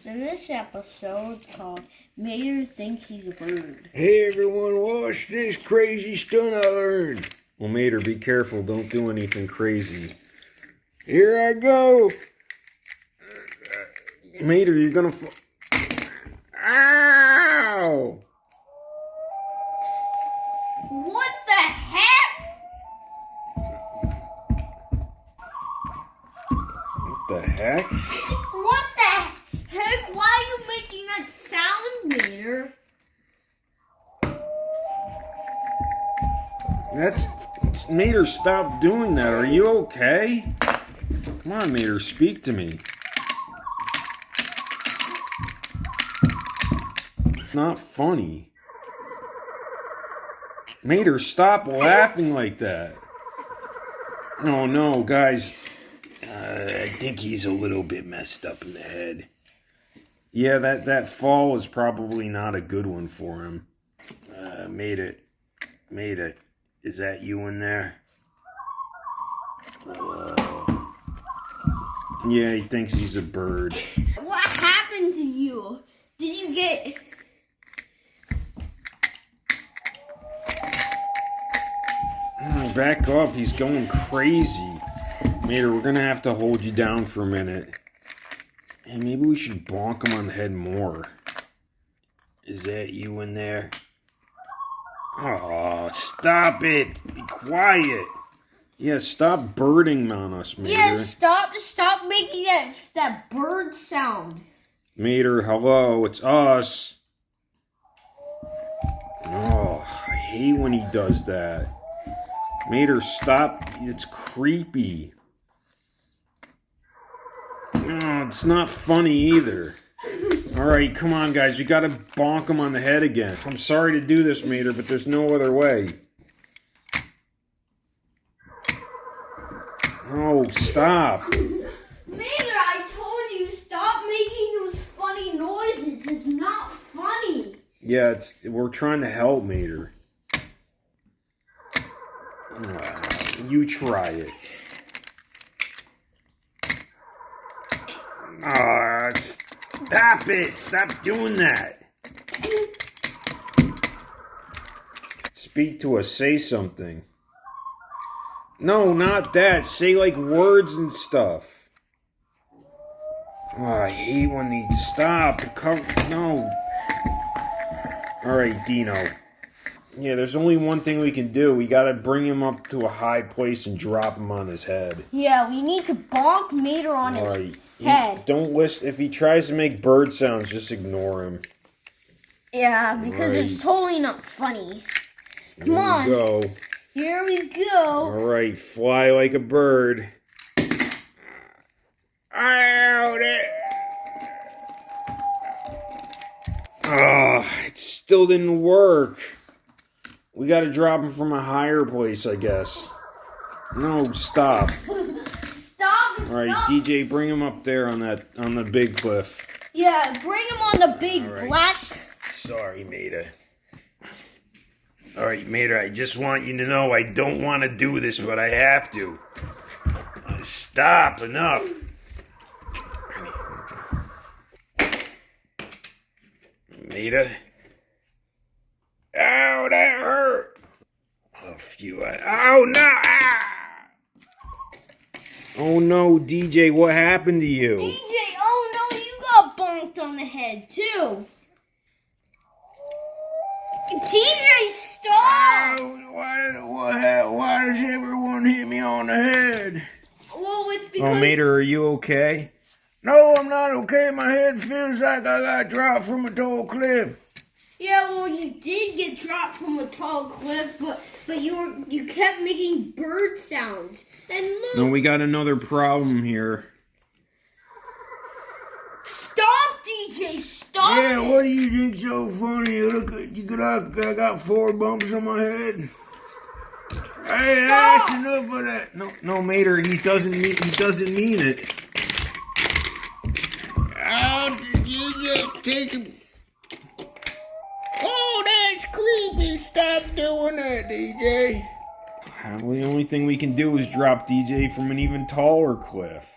In this episode, it's called Mater Thinks He's a Bird. Hey everyone, watch this crazy stunt I learned. Well, Mater, be careful. Don't do anything crazy. Here I go. Mater, you're gonna Ow! What the heck? What the heck? What the heck? Why are you making that sound, Mater? Mater, stop doing that. Are you okay? Come on, Mater, speak to me. It's not funny. Mater, stop laughing like that. Oh no, guys. I think he's a little bit messed up in the head. Yeah, that fall was probably not a good one for him. Mater, is that you in there? Yeah, he thinks he's a bird. What happened to you? Did you get... Back up, he's going crazy. Mater, we're gonna have to hold you down for a minute. And maybe we should bonk him on the head more. Is that you in there? Oh, stop it! Be quiet! Yeah, stop birding on us, Mater. Yeah, stop making that bird sound. Mater, hello, it's us. Oh, I hate when he does that. Mater, stop. It's creepy. Oh, it's not funny either. Alright, come on, guys. You gotta bonk him on the head again. I'm sorry to do this, Mater, but there's no other way. Oh, stop. Mater, I told you, stop making those funny noises. It's not funny. Yeah, we're trying to help, Mater. You try it. Stop it! Stop doing that! Speak to us. Say something. No, not that. Say like words and stuff. Oh, I hate when they stop. No. Alright, Dino. Yeah, there's only one thing we can do. We gotta bring him up to a high place and drop him on his head. Yeah, we need to bonk Mater on his head. Don't listen. If he tries to make bird sounds, just ignore him. Yeah, because it's totally not funny. Come on. Here we go. Here we go. Alright, fly like a bird. Out it. It still didn't work. We gotta drop him from a higher place, I guess. No, stop. Stop. Alright, DJ, bring him up there on the big cliff. Yeah, bring him on the big black... Sorry, Mater. Alright, Mater, I just want you to know I don't want to do this, but I have to. Stop, enough. Mater? Ow, that hurt. Oh, phew. Oh, no. Ah! Oh, no, DJ, what happened to you? DJ, oh, no, you got bonked on the head, too. DJ, stop! Why does everyone hit me on the head? Well, it's because... Oh, Mater, are you okay? No, I'm not okay. My head feels like I got dropped from a tall cliff. Yeah, well, you did get dropped from a tall cliff, but you kept making bird sounds. And look... No, we got another problem here. Stop, DJ, stop! Yeah, what do you think so funny? Look, I got 4 bumps on my head. Hey, that's enough of that. No, Mater, he doesn't mean it. Oh, you just take him. Oh, that's creepy. Stop doing that, DJ. Well, the only thing we can do is drop DJ from an even taller cliff.